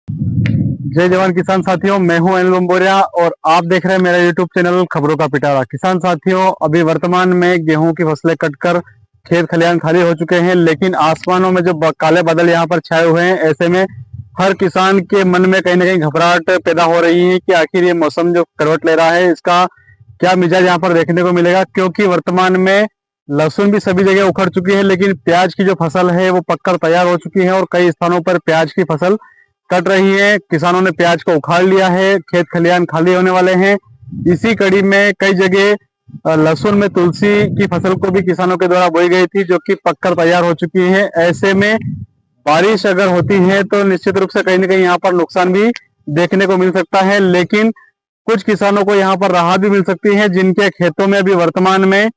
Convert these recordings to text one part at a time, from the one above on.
जय जवान किसान साथियों, मैं हूं अनिल बंबोरिया और आप देख रहे हैं मेरा यूट्यूब चैनल खबरों का पिटारा। किसान साथियों, अभी वर्तमान में गेहूं की फसलें कटकर खेत खलिहान खाली हो चुके हैं, लेकिन आसमानों में जो काले बादल यहां पर छाए हुए हैं, ऐसे में हर किसान के मन में कहीं ना कहीं घबराहट पैदा हो रही है कि आखिर ये मौसम जो करवट ले रहा है, इसका क्या मिजाज यहाँ पर देखने को मिलेगा। क्योंकि वर्तमान में लहसुन भी सभी जगह उखड़ चुकी है, लेकिन प्याज की जो फसल है वो पककर तैयार हो चुकी है और कई स्थानों पर प्याज की फसल कट रही है। किसानों ने प्याज को उखाड़ लिया है, खेत खलिहान खाली होने वाले हैं। इसी कड़ी में कई जगह लहसुन में तुलसी की फसल को भी किसानों के द्वारा बोई गई थी, जो कि पककर तैयार हो चुकी है। ऐसे में बारिश अगर होती है तो निश्चित रूप से कहीं ना कहीं यहाँ पर नुकसान भी देखने को मिल सकता है, लेकिन कुछ किसानों को यहाँ पर राहत भी मिल सकती है, जिनके खेतों में अभी वर्तमान में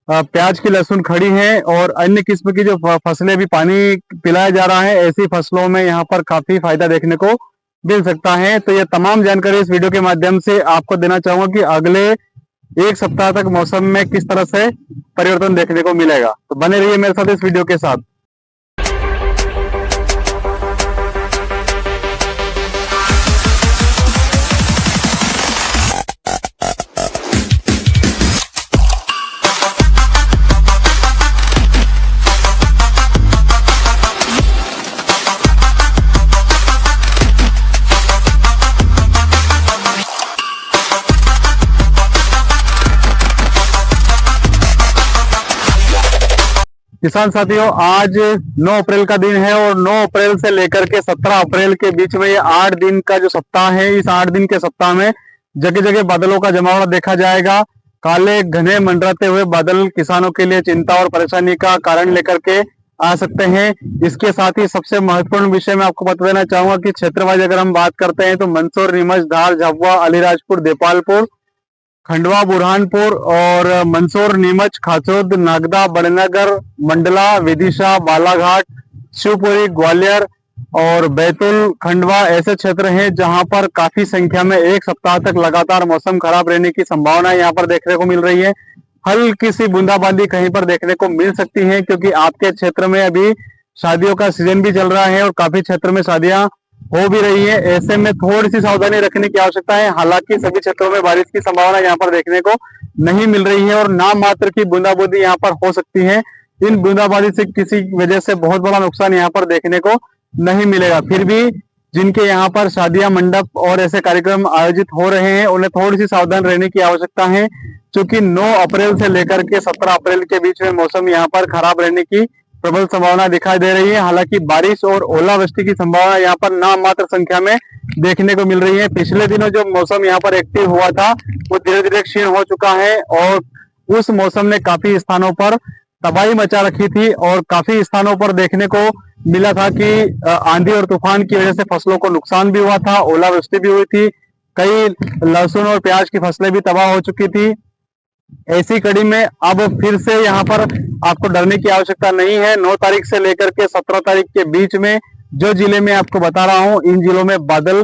प्याज की लहसुन खड़ी है और अन्य किस्म की जो फसलें भी पानी पिलाया जा रहा है, ऐसी फसलों में यहाँ पर काफी फायदा देखने को मिल सकता है। तो ये तमाम जानकारी इस वीडियो के माध्यम से आपको देना चाहूंगा कि अगले एक सप्ताह तक मौसम में किस तरह से परिवर्तन देखने को मिलेगा। तो बने रहिए मेरे साथ इस वीडियो के साथ। किसान साथियों, आज 9 अप्रैल का दिन है और 9 अप्रैल से लेकर के 17 अप्रैल के बीच में ये 8 दिन का जो सप्ताह है, इस 8 दिन के सप्ताह में जगह जगह बादलों का जमावड़ा देखा जाएगा। काले घने मंडराते हुए बादल किसानों के लिए चिंता और परेशानी का कारण लेकर के आ सकते हैं। इसके साथ ही सबसे महत्वपूर्ण विषय मैं आपको बता देना चाहूंगा कि क्षेत्र वाइज अगर हम बात करते हैं तो मंदसौर, नीमच, धार, झाबुआ, अलीराजपुर, देपालपुर, खंडवा, बुरहानपुर और मंदसौर, नीमच, खाचौद, नागदा, बड़नगर, मंडला, विदिशा, बालाघाट, शिवपुरी, ग्वालियर और बैतूल, खंडवा ऐसे क्षेत्र हैं जहां पर काफी संख्या में एक सप्ताह तक लगातार मौसम खराब रहने की संभावना यहाँ पर देखने को मिल रही है। हल्की सी बूंदाबांदी कहीं पर देखने को मिल सकती है, क्योंकि आपके क्षेत्र में अभी शादियों का सीजन भी चल रहा है और काफी क्षेत्र में शादियां हो भी रही है। ऐसे में थोड़ी सी सावधानी रखने की आवश्यकता है। हालांकि सभी क्षेत्रों में बारिश की संभावना यहाँ पर देखने को नहीं मिल रही है और नाम मात्र की बूंदाबांदी यहाँ पर हो सकती है। इन बूंदाबांदी से किसी वजह से बहुत बड़ा नुकसान यहाँ पर देखने को नहीं मिलेगा। फिर भी जिनके यहाँ पर शादियां, मंडप और ऐसे कार्यक्रम आयोजित हो रहे हैं, उन्हें थोड़ी सी सावधान रहने की आवश्यकता है, क्योंकि 9 अप्रैल से लेकर के 17 अप्रैल के बीच में मौसम यहाँ पर खराब रहने की प्रबल संभावना दिखाई दे रही है। हालांकि बारिश और ओलावृष्टि की संभावना यहाँ पर नाम मात्र संख्या में देखने को मिल रही है। पिछले दिनों जो मौसम यहाँ पर एक्टिव हुआ था वो धीरे धीरे क्षीण हो चुका है और उस मौसम ने काफी स्थानों पर तबाही मचा रखी थी और काफी स्थानों पर देखने को मिला था कि आंधी और तूफान की वजह से फसलों को नुकसान भी हुआ था, ओलावृष्टि भी हुई थी, कई लहसुन और प्याज की फसलें भी तबाह हो चुकी थी। ऐसी कड़ी में अब फिर से यहाँ पर आपको डरने की आवश्यकता नहीं है। 9 तारीख से लेकर के 17 तारीख के बीच में जो जिले में आपको बता रहा हूँ, इन जिलों में बादल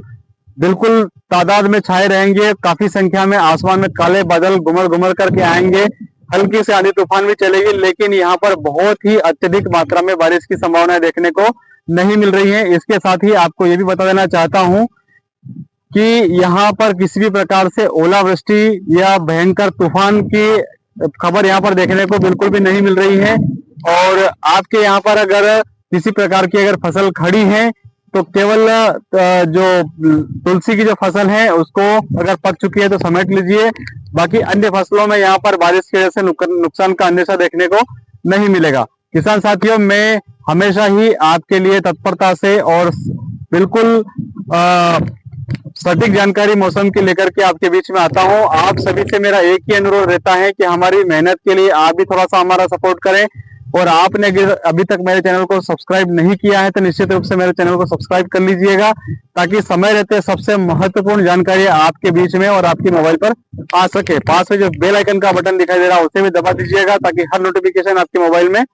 बिल्कुल तादाद में छाए रहेंगे। काफी संख्या में आसमान में काले बादल घुमड़ घुमड़ करके आएंगे। हल्की से आंधी तूफान भी चलेगी, लेकिन यहाँ पर बहुत ही अत्यधिक मात्रा में बारिश की संभावना देखने को नहीं मिल रही है। इसके साथ ही आपको ये भी बता देना चाहता हूँ कि यहाँ पर किसी भी प्रकार से ओलावृष्टि या भयंकर तूफान की खबर यहाँ पर देखने को बिल्कुल भी नहीं मिल रही है। और आपके यहाँ पर अगर किसी प्रकार की अगर फसल खड़ी है तो केवल जो तुलसी की जो फसल है उसको अगर पक चुकी है तो समेट लीजिए। बाकी अन्य फसलों में यहाँ पर बारिश की वजह से नुकसान का अंदेशा देखने को नहीं मिलेगा। किसान साथियों, मैं हमेशा ही आपके लिए तत्परता से और बिल्कुल सटीक जानकारी मौसम की लेकर के आपके बीच में आता हूं। आप सभी से मेरा एक ही अनुरोध रहता है कि हमारी मेहनत के लिए आप भी थोड़ा सा हमारा सपोर्ट करें और आपने अभी तक मेरे चैनल को सब्सक्राइब नहीं किया है तो निश्चित रूप से मेरे चैनल को सब्सक्राइब कर लीजिएगा, ताकि समय रहते सबसे महत्वपूर्ण जानकारी आपके बीच में और आपके मोबाइल पर आ सके। पास में जो बेल आइकन का बटन दिखाई दे रहा है उसे भी दबा दीजिएगा, ताकि हर नोटिफिकेशन आपके मोबाइल में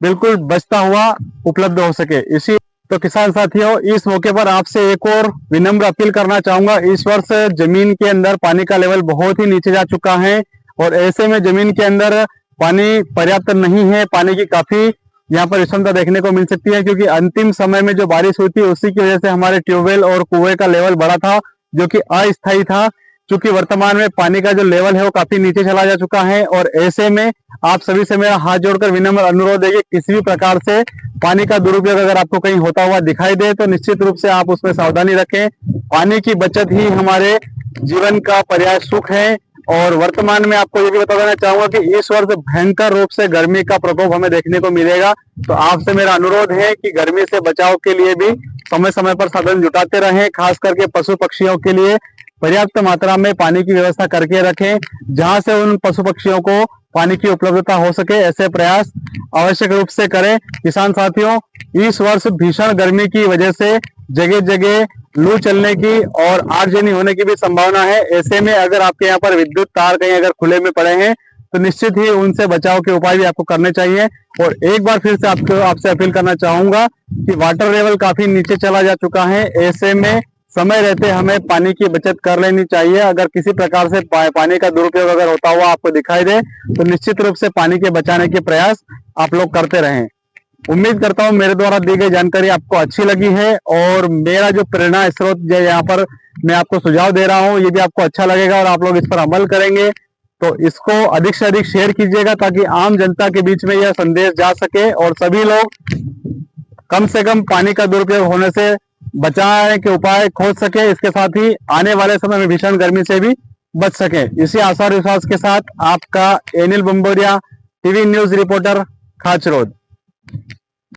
बिल्कुल बचता हुआ उपलब्ध हो सके। इसी तो किसान साथियों, इस मौके पर आपसे एक और विनम्र अपील करना चाहूंगा। इस वर्ष जमीन के अंदर पानी का लेवल बहुत ही नीचे जा चुका है और ऐसे में जमीन के अंदर पानी पर्याप्त नहीं है, पानी की काफी यहाँ पर विषमता देखने को मिल सकती है, क्योंकि अंतिम समय में जो बारिश हुई थी उसी की वजह से हमारे ट्यूबवेल और कुएं का लेवल बढ़ा था, जो कि अस्थायी था। क्योंकि वर्तमान में पानी का जो लेवल है वो काफी नीचे चला जा चुका है, और ऐसे में आप सभी से मेरा हाथ जोड़कर विनम्र अनुरोध है कि किसी भी प्रकार से पानी का दुरुपयोग अगर आपको कहीं होता हुआ दिखाई दे तो निश्चित रूप से आप उसमें सावधानी रखें। पानी की बचत ही हमारे जीवन का पर्याय सुख है। और वर्तमान में आपको ये भी बता देना चाहूंगा कि इस वर्ष भयंकर रूप से गर्मी का प्रकोप हमें देखने को मिलेगा। तो आपसे मेरा अनुरोध है कि गर्मी से बचाव के लिए भी समय समय पर साधन जुटाते रहें, खास करके पशु पक्षियों के लिए पर्याप्त मात्रा में पानी की व्यवस्था करके रखें, जहां से उन पशु पक्षियों को पानी की उपलब्धता हो सके, ऐसे प्रयास आवश्यक रूप से करें। किसान साथियों, इस वर्ष भीषण गर्मी की वजह से जगह जगह लू चलने की और आगजनी होने की भी संभावना है। ऐसे में अगर आपके यहाँ पर विद्युत तार कहीं अगर खुले में पड़े हैं तो निश्चित ही उनसे बचाव के उपाय भी आपको करने चाहिए। और एक बार फिर से आपसे अपील करना चाहूंगा कि वाटर लेवल काफी नीचे चला जा चुका है। ऐसे में समय रहते हमें पानी की बचत कर लेनी चाहिए। अगर किसी प्रकार से पानी का दुरुपयोग अगर होता हुआ आपको दिखाई दे तो निश्चित रूप से पानी के बचाने के प्रयास आप लोग करते रहें। उम्मीद करता हूं मेरे द्वारा दी गई जानकारी आपको अच्छी लगी है, और मेरा जो प्रेरणा स्रोत जो यहाँ पर मैं आपको सुझाव दे रहा हूं ये भी आपको अच्छा लगेगा और आप लोग इस पर अमल करेंगे। तो इसको अधिक से अधिक शेयर कीजिएगा ताकि आम जनता के बीच में यह संदेश जा सके और सभी लोग कम से कम पानी का दुरुपयोग होने से बचाने के उपाय खोज सके, इसके साथ ही आने वाले समय में भीषण गर्मी से भी बच सके। इसी आशा और विश्वास के साथ आपका एनिल बंबोरिया, टीवी न्यूज रिपोर्टर, खाचरोद।